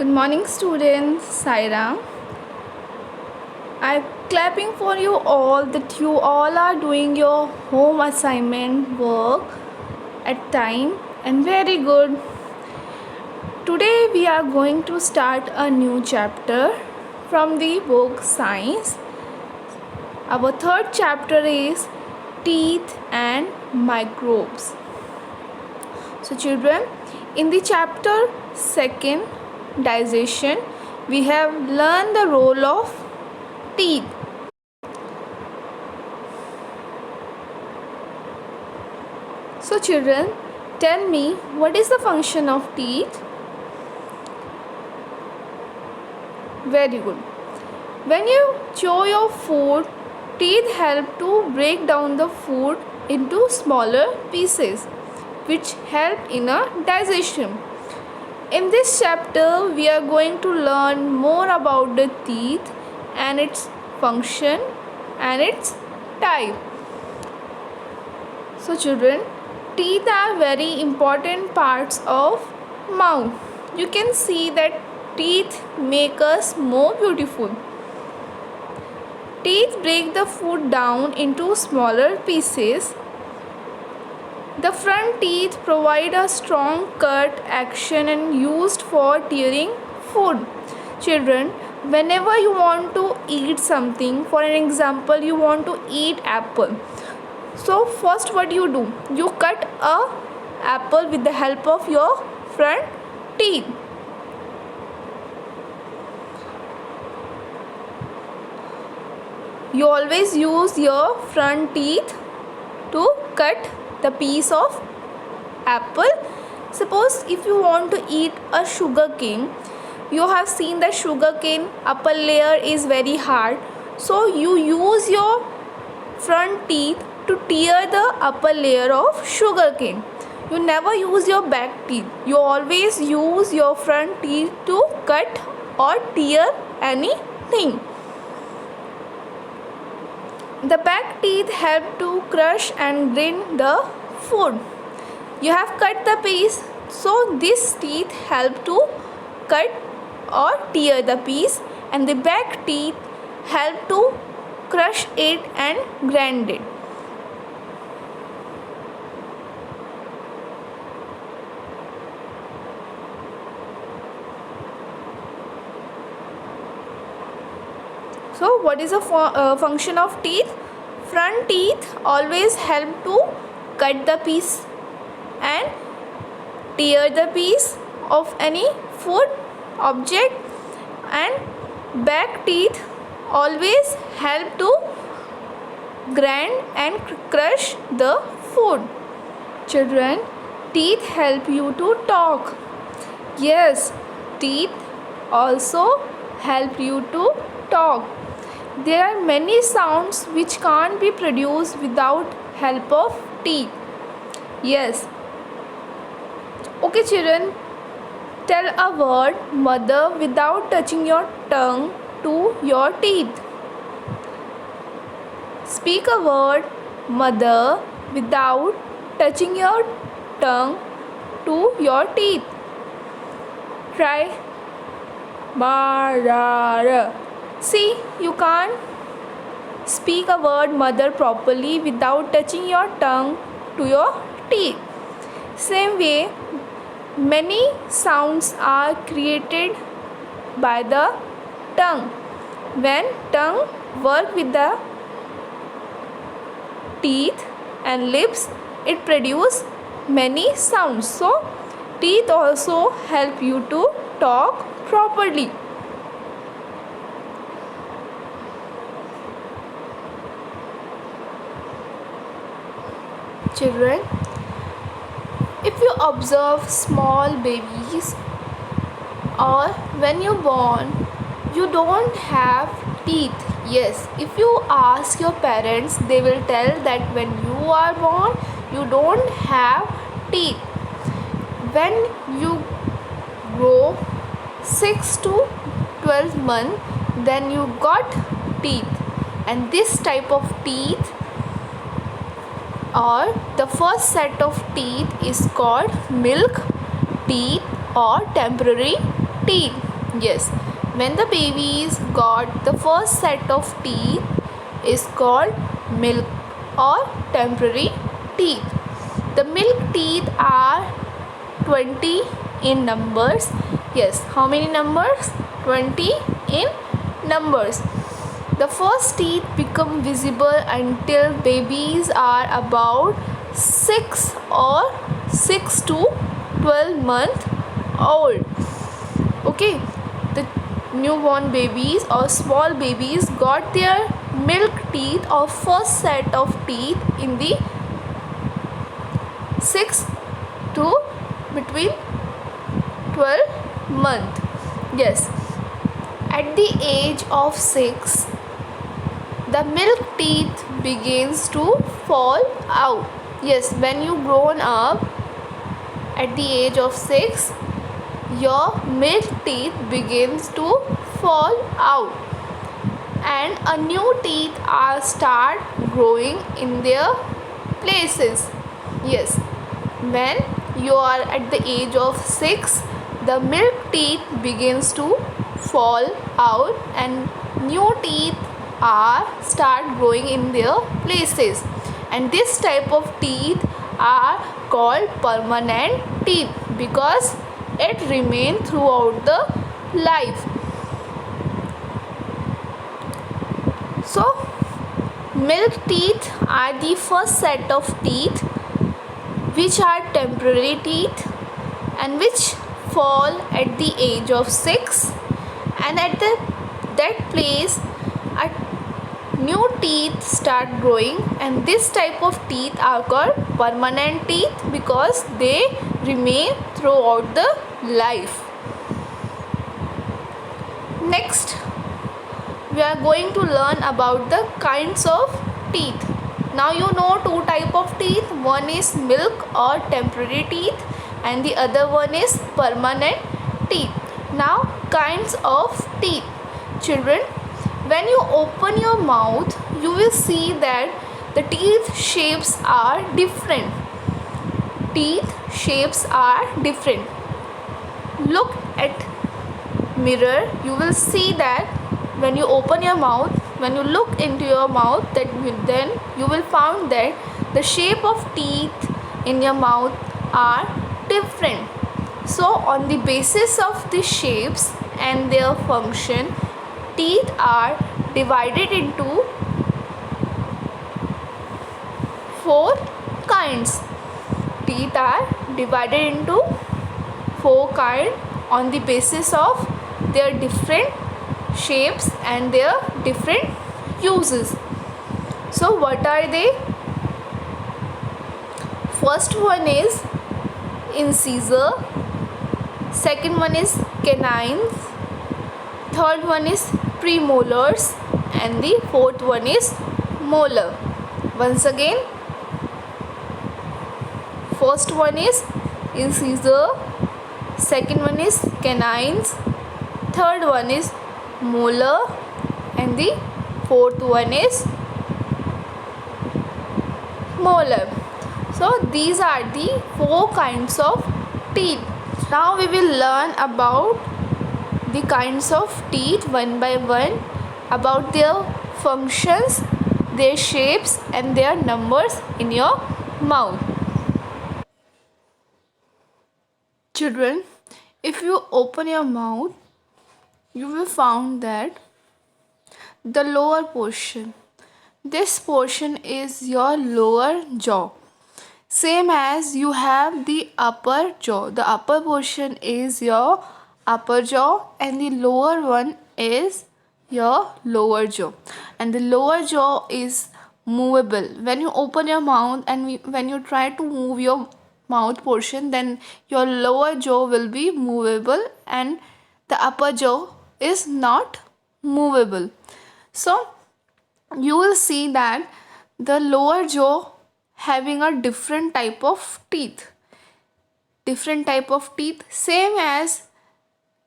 Good morning, students. Saira. I'm clapping for you all that you all are doing your home assignment work at time and very good. Today we are going to start a new chapter from the book Science. Our third chapter is Teeth and Microbes. So children, in the chapter second, digestion, we have learned the role of teeth. So children, tell me, what is the function of teeth? Very good. When you chew your food, teeth help to break down the food into smaller pieces, which help in a digestion. In this chapter, we are going to learn more about the teeth and its function and its type. So children, teeth are very important parts of mouth. You can see that teeth make us more beautiful. Teeth break the food down into smaller pieces. The front teeth provide a strong cut action and used for tearing food. Children, whenever you want to eat something, for an example, you want to eat apple. So first what you do? You cut a apple with the help of your front teeth. You always use your front teeth to cut the piece of apple. Suppose if you want to eat a sugar cane, you have seen the sugar cane upper layer is very hard, so you use your front teeth to tear the upper layer of sugar cane. You never use your back teeth. You always use your front teeth to cut or tear anything. The back teeth help to crush and grind the food. You have cut the piece, so these teeth help to cut or tear the piece, and the back teeth help to crush it and grind it. So what is the function of teeth? Front teeth always help to cut the piece and tear the piece of any food object, and back teeth always help to grind and crush the food. Children, teeth help you to talk. Yes, teeth also help you to talk. There are many sounds which can't be produced without help of teeth. Yes. Okay children, tell a word mother without touching your tongue to your teeth. Speak a word mother without touching your tongue to your teeth. Try. Marara. See, you can't speak a word mother properly without touching your tongue to your teeth. Same way, many sounds are created by the tongue. When tongue work with the teeth and lips, it produce many sounds. So, teeth also help you to talk properly. Children, if you observe small babies or when you're born, you don't have teeth. Yes, if you ask your parents, they will tell that when you are born, you don't have teeth. When you grow 6 to 12 months, then you got teeth, and this type of teeth or the first set of teeth is called milk teeth or temporary teeth. Yes, when the babies got the first set of teeth is called milk or temporary teeth. The milk teeth are 20 in numbers. Yes, how many numbers? 20 in numbers. The first teeth become visible until babies are about 6 or 6 to 12 months old. Okay, the newborn babies or small babies got their milk teeth or first set of teeth in the 6 to between 12 month. Yes, at the age of 6 the milk teeth begins to fall out. Yes, when you grown up at the age of 6 your milk teeth begins to fall out and a new teeth are start growing in their places. Yes, when you are at the age of 6 the milk teeth begins to fall out and new teeth are start growing in their places, and this type of teeth are called permanent teeth because it remain throughout the life. So milk teeth are the first set of teeth which are temporary teeth and which fall at the age of 6, and at that place a new teeth start growing, and this type of teeth are called permanent teeth because they remain throughout the life. Next we are going to learn about the kinds of teeth. Now you know two type of teeth, one is milk or temporary teeth and the other one is permanent teeth. Now kinds of teeth. Children, when you open your mouth you will see that the teeth shapes are different. Teeth shapes are different. Look at mirror, you will see that when you open your mouth, when you look into your mouth, then you will find that the shape of teeth in your mouth are different. So on the basis of the shapes and their function, teeth are divided into 4 kinds. Teeth are divided into 4 kinds on the basis of their different shapes and their different uses. So what are they? First one is incisor, second one is canines, third one is premolars, and the fourth one is molar. Once again, first one is incisor, second one is canines, third one is molar, and the fourth one is molar. So these are the 4 kinds of teeth. Now we will learn about the kinds of teeth one by one, about their functions, their shapes and their numbers in your mouth. Children, if you open your mouth you will find that the lower portion, this portion is your lower jaw, same as you have the upper jaw. The upper portion is your upper jaw and the lower one is your lower jaw, and the lower jaw is movable. When you open your mouth and when you try to move your mouth portion, then your lower jaw will be movable and the upper jaw is not movable. So you will see that the lower jaw having a different type of teeth, same as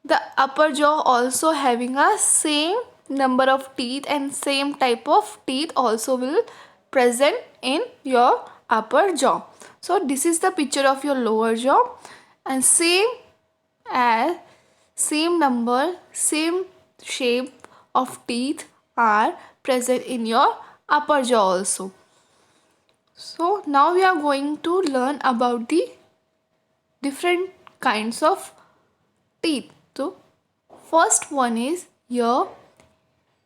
the upper jaw also having a same number of teeth, and same type of teeth also will present in your upper jaw. So this is the picture of your lower jaw, and same same number, same shape of teeth are present in your upper jaw also. So now we are going to learn about the different kinds of teeth. So first one is your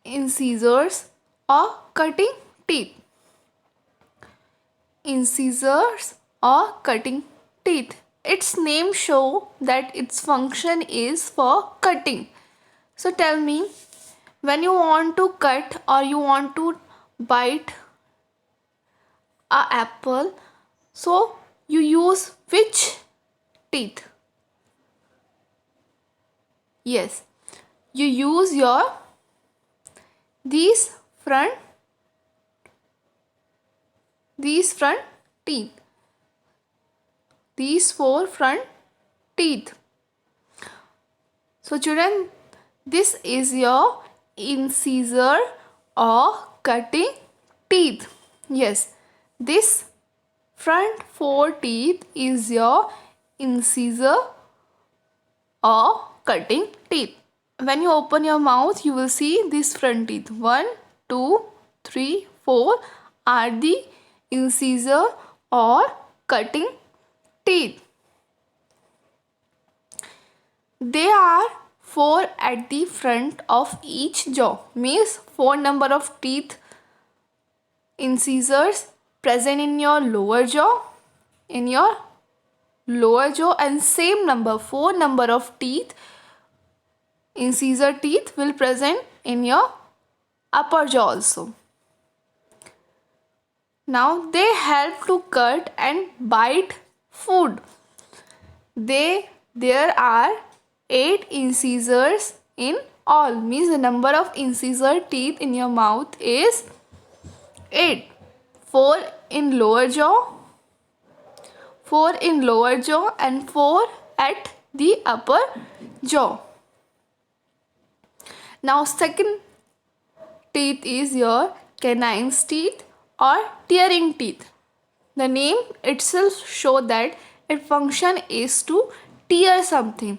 incisors or cutting teeth. Incisors or cutting teeth. Its name show that its function is for cutting. So tell me, when you want to cut or you want to bite a apple, so you use which teeth? Yes, you use your these front teeth, these four front teeth. So children, this is your incisor or cutting teeth. Yes, this front four teeth is your incisor or cutting teeth. When you open your mouth, you will see this front teeth. 1, 2, 3, 4 are the incisor or cutting teeth. They are 4 at the front of each jaw, means 4 number of teeth incisors present in your lower jaw, and same number 4 number of teeth incisor teeth will present in your upper jaw also. Now they help to cut and bite food. There are 8 incisors in all, means the number of incisor teeth in your mouth is 8. 4 in lower jaw, 4 in lower jaw and 4 at the upper jaw. Now second teeth is your canine's teeth or tearing teeth. The name itself show that its function is to tear something.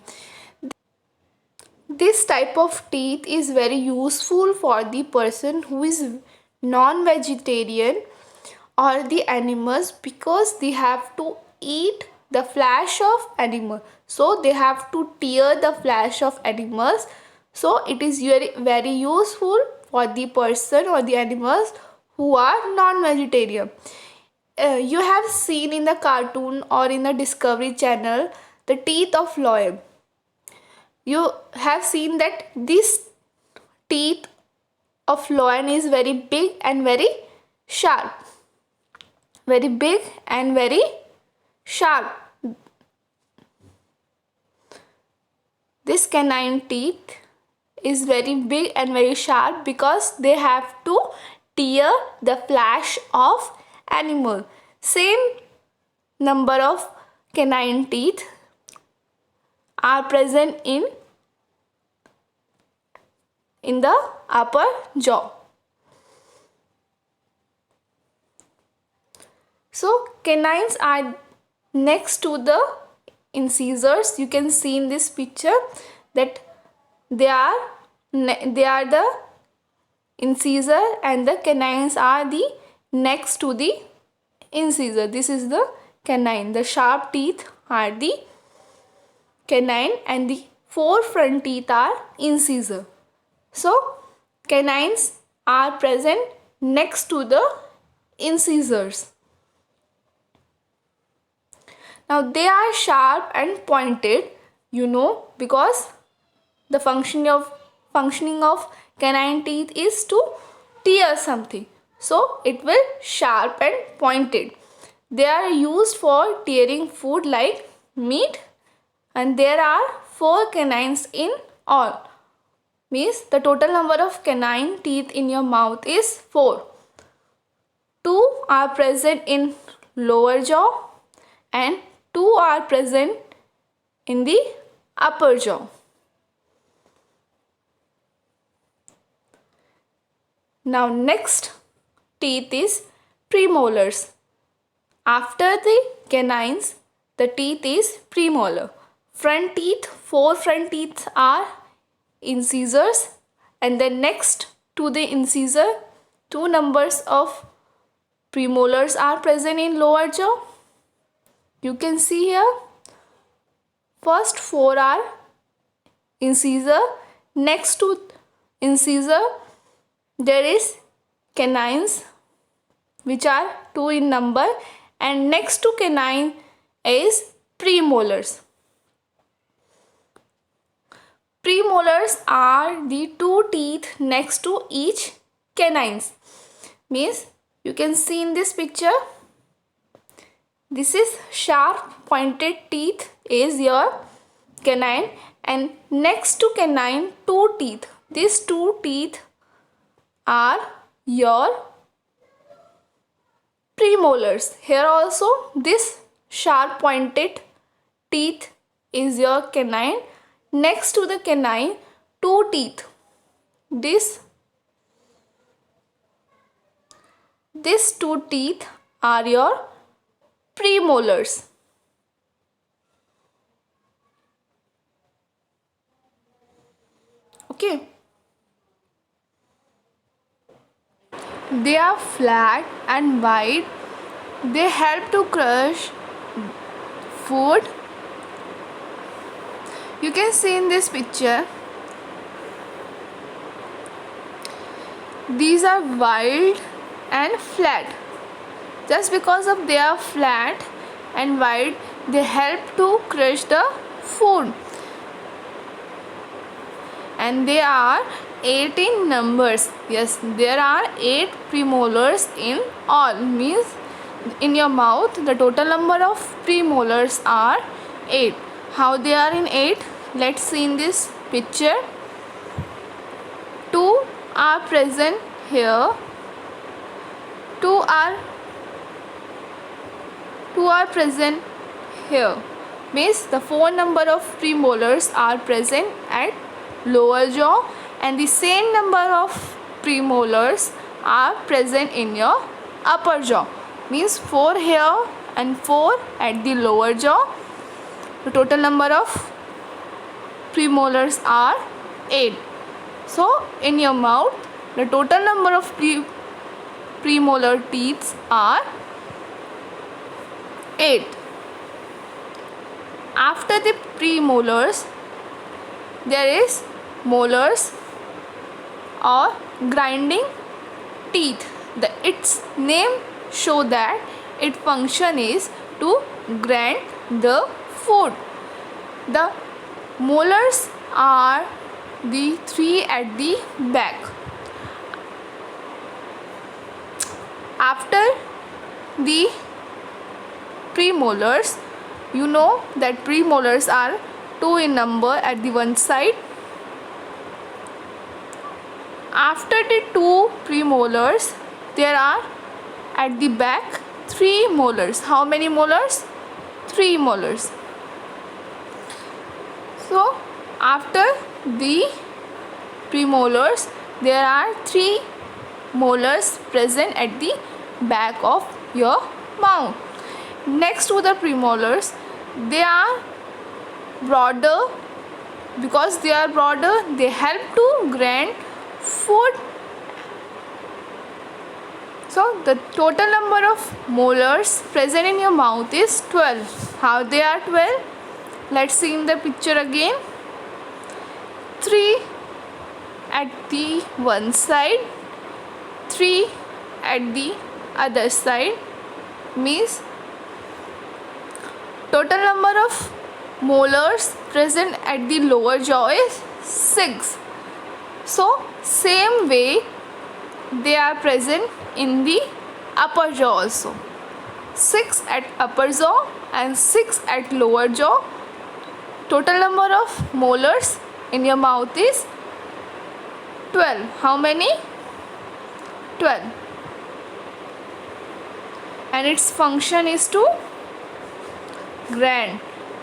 This type of teeth is very useful for the person who is non-vegetarian or the animals, because they have to eat the flesh of animal, so they have to tear the flesh of animals. So it is very useful for the person or the animals who are non-vegetarian. You have seen in the cartoon or in the Discovery Channel the teeth of lion. You have seen that this teeth of lion is very big and very sharp. Very big and very sharp. This canine teeth is very big and very sharp because they have to tear the flesh of animal. Same number of canine teeth are present in the upper jaw. So canines are next to the incisors. You can see in this picture that they are the incisor and the canines are the next to the incisor. This is the canine. The sharp teeth are the canine and the 4 front teeth are incisor. So canines are present next to the incisors. Now they are sharp and pointed, because the functioning of canine teeth is to tear something. So it will sharp and pointed. They are used for tearing food like meat, and there are 4 canines in all. Means the total number of canine teeth in your mouth is 4. 2 are present in lower jaw and 2 are present in the upper jaw. Now next teeth is premolars. After the canines, the teeth is premolar. front teeth, 4 front teeth are incisors, and then next to the incisor 2 numbers of premolars are present in lower jaw. You can see here first 4 are incisor, next to incisor there is canines which are 2 in number, and next to canine is premolars. Premolars are the 2 teeth next to each canines. Means you can see in this picture, this is sharp pointed teeth is your canine, and next to canine 2 teeth. These 2 teeth are your premolars. Here also this sharp pointed teeth is your canine. Next to the canine 2 teeth. These 2 teeth are your premolars. Okay. They are flat and wide. They help to crush food. You can see in this picture, these are wide and flat. Just because of they are flat and wide, they help to crush the food. And they are 8 in numbers. Yes, there are 8 premolars in all. Means in your mouth the total number of premolars are 8. How they are in 8? Let's see in this picture. 2 are present here. 2 are present here. Means the 4 number of premolars are present at lower jaw, and the same number of premolars are present in your upper jaw. Means 4 here and 4 at the lower jaw. The total number of premolars are 8. So in your mouth the total number of premolar teeth are 8. After the premolars there is molars or grinding teeth. Its name show that its function is to grind the food. The molars are the 3 at the back. After the premolars, you know that premolars are 2 in number at the one side. After the 2 premolars, there are at the back 3 molars. How many molars? 3 molars. So after the premolars, there are 3 molars present at the back of your mouth. Next to the premolars, they are broader. Because they are broader, they help to grind food. So the total number of molars present in your mouth is 12. How they are 12? Let's see in the picture again. 3 at the one side, 3 at the other side. Means total number of molars present at the lower jaw is 6. So same way they are present in the upper jaw also. 6 at upper jaw and 6 at lower jaw. Total number of molars in your mouth is 12. How many? 12. And its function is to grind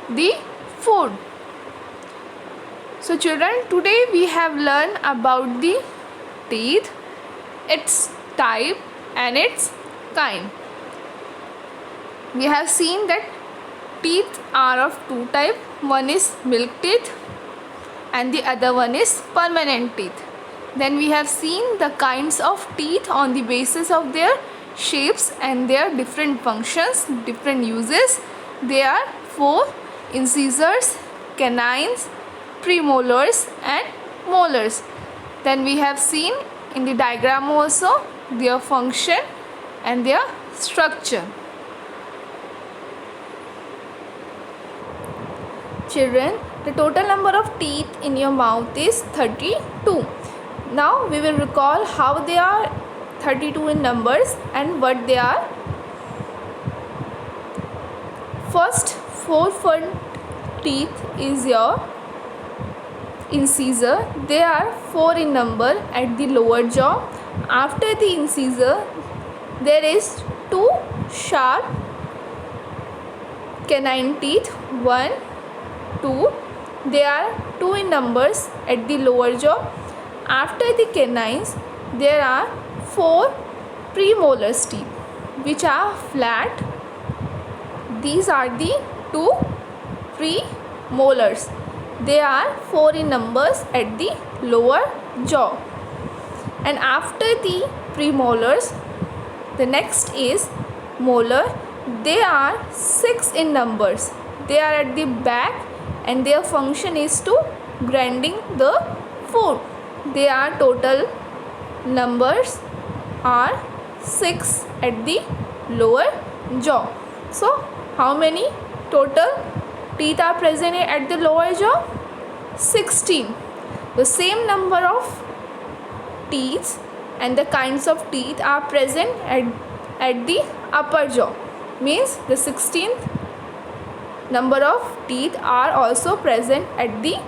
the food. So children, today we have learned about the teeth, its type and its kind. We have seen that Teeth are of two types. One is milk teeth and the other one is permanent teeth. Then we have seen the kinds of teeth on the basis of their shapes and their different functions, different uses. They are four: incisors, canines, premolars and molars. Then we have seen in the diagram also their function and their structure. Children, the total number of teeth in your mouth is 32. Now we will recall how they are 32 in numbers and what they are. First, four front teeth is your incisor. They are 4 in number at the lower jaw. After the incisor, there is 2 sharp canine teeth. 1, 2. They are 2 in numbers at the lower jaw. After the canines, there are 4 premolars teeth which are flat. These are the 2 premolars. They are 4 in numbers at the lower jaw. And after the premolars, the next is molar. They are 6 in numbers. They are at the back and their function is to grinding the food. They are total numbers are 6 at the lower jaw. So how many total teeth are present at the lower jaw? 16. The same number of teeth and the kinds of teeth are present at the upper jaw. Means the 16th number of teeth are also present at the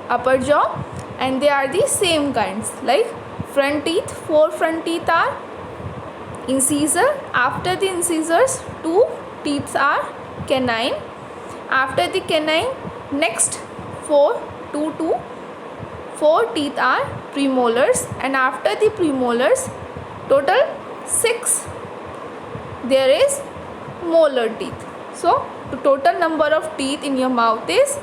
upper jaw and they are the same kinds. Like front teeth, 4 front teeth are incisor. After the incisors, 2 teeth are canine. After the canine, next 4 teeth are premolars, and after the premolars, total 6 there is molar teeth. So the total number of teeth in your mouth is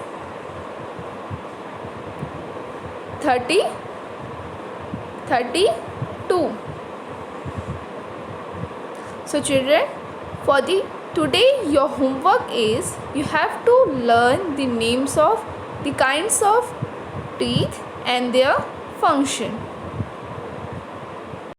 32. So children, for the today your homework is you have to learn the names of the kinds of teeth and their function.